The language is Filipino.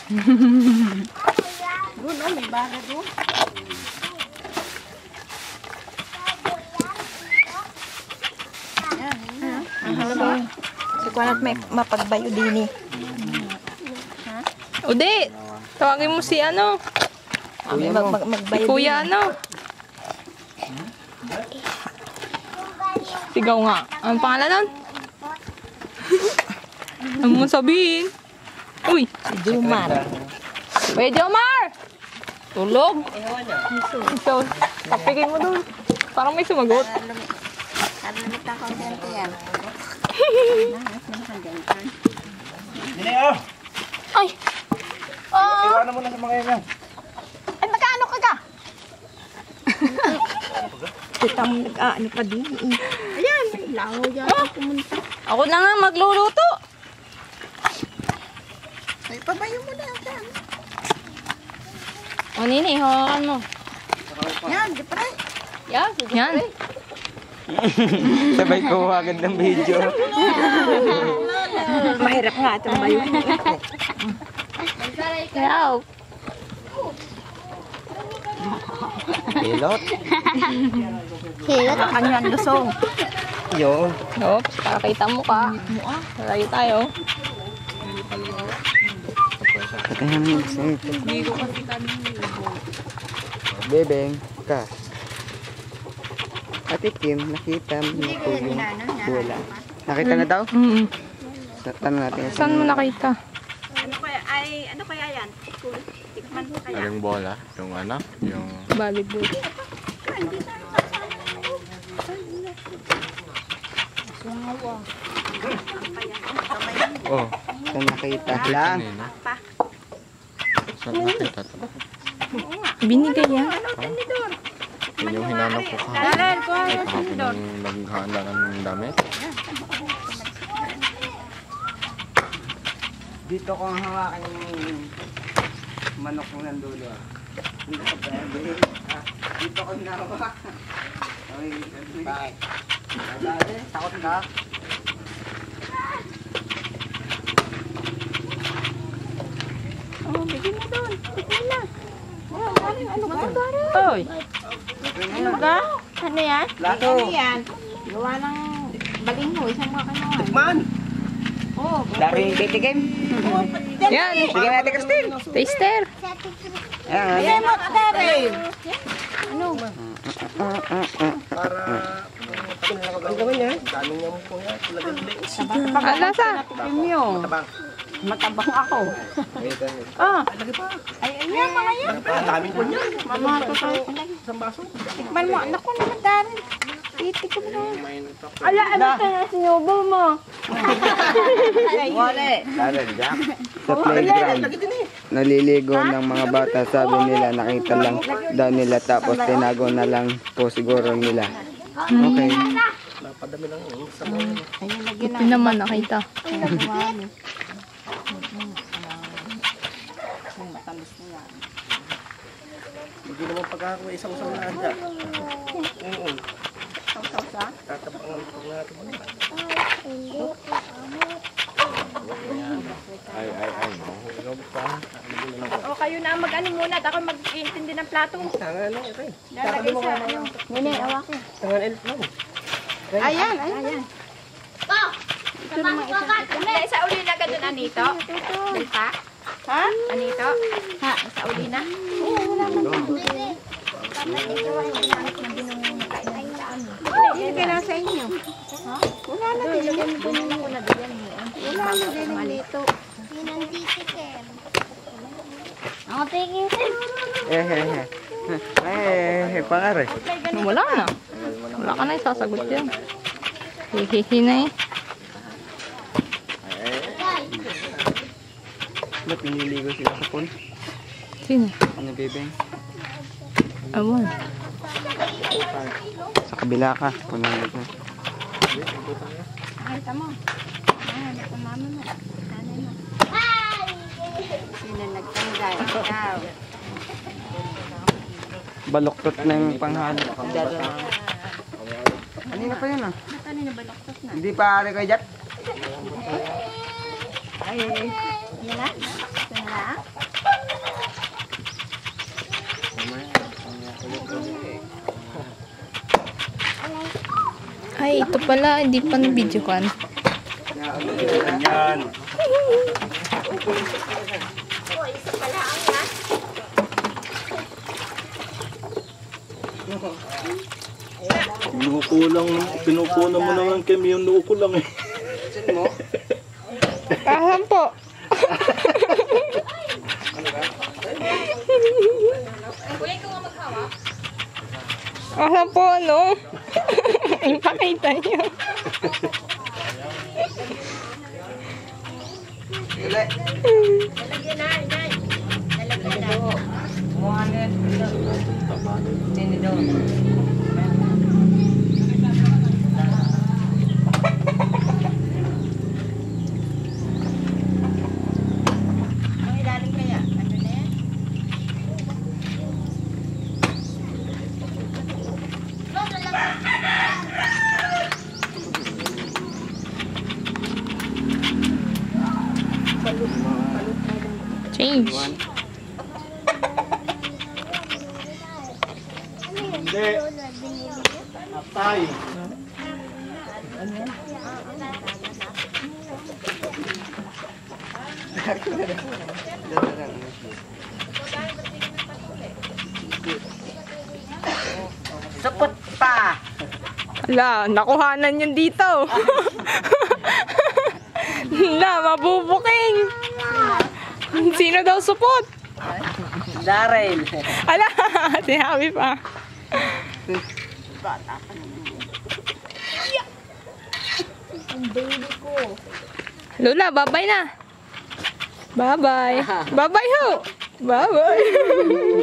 Doon, oh, may baga doon. Si Kuanat may mapagbayo din eh. Udi, tawagin mo si ano? Si Kuya ano? Sigaw nga. Anong pangalan nun? Ano mo sabihin? Uy! Si Jumar. Uy, Jomar! Tulog? So, tapikin mo dun. Parang may sumagot. Kalimit ang kontente yan. Dili oh! Ay! Oh! Iwanan mo na sa mga yan. Ay, magkaano ka ka? Kita mo nag-aano pa din eh. Ayan, may langaw yan. Pumunta. Ako na nga magluluto. Ay, pabayo mo na yan. O, Nini, hawakan mo. Yan, di pa rin. Yan. Sabay ko agad ng video. Mahirap nga itong bayo. Kaya, Pilot. Kanyang lusong. Yo. oops, kakita mo ka. Malayo tayo. Katayan mo sa ito. Bebeng ka. Ate Kim, nakita mo po yung bola. Nakita na daw? Tanong natin. Saan mo nakita? Ano kaya yan? Tikman mo kaya. Aling bola, yung ano, yung Volleyball. oh, Saan nakita lang? kanina. Saan nakita to? Binigay yan. Yun yung hinanap ko kahapon. Kahapon yung naghahanda ng damit. Dito ko ang hawakan yung manok mo ng dulo. Dito ko pwede. Dito ko hinawa. Bakit? Takot ka? Oh, bigyan mo doon. Tikman na. Ano ka? Oy! Ano ka? Ano yan? Lato. Ano yan? Gawa ng balinghoy. Saan mo kanuhan? Man! Oh, Daming titikim. Yan! Sige natin, Christine. Taster! Ayan, Bigyan mo ka rin. Ano? Ala sa? Premium. Matabang ako. Ah, ay, ayan, mga yan. daming po niya. Mama, ito tayo. Tikman mo, anak ko naman darin. Titikim mo. Ala, ano kaya sinubo mo? Wale. Sa playground, naliligo ng mga bata. Sabi nila, nakita lang daw nila. Tapos tinago na lang po siguro nila. Okay. Ayun, lagyan na. Hindi naman nakita. Matamis na yan. Hindi naman pagkakakuha isang-usang na anda. Sausa? Tatapangan pag natin mo. Ay, mahulog pa. O, kayo na mag-ano muna at ako mag-iintindi ng plato. Tangan na, okay. Lalagay sa ano. Nene, awakin. Tangan elf lang. Ayan, ayan. Ito naman isa. Sa uli na ka doon, Anito? Delta? Ha? Anito? Ha? Sa uli na? Oo, wala man. Hindi na sa inyo. Ha? Wala na din. Wala na din dito. Pangare. Wala na. Wala ka na isasagot yan. Hihihi na eh. Ba't nililigo sila sa pool? Sino? Ano, bebeng? Awan. Sa kabila ka. Punalig na. Ay, tamo. Ay, nakamama mo. Nanay mo. Sino nagtanggal? Ikaw. Baloktot na yung panghalo. Kanina pa yun ah. Kanina balaktot na. Hindi pa ari kay Jack. Ay, yan na. Ito na. pala, hindi pa na-video kan. Yan. Pinukulang mo naman kami yung noo ko lang eh. Sino mo? Ahan po. Ahan po, ano? Ipakita niyo. Dali. Muhanet. Tinidor. Change. Hindi. Atay. Supot pa. Ala, nakuhanan yun dito. Ala, mabubuking. Sino daw supot? Darrell. Ala, si Happy pa. Lola, bye-bye na. Bye-bye. Bye-bye ho. Bye-bye.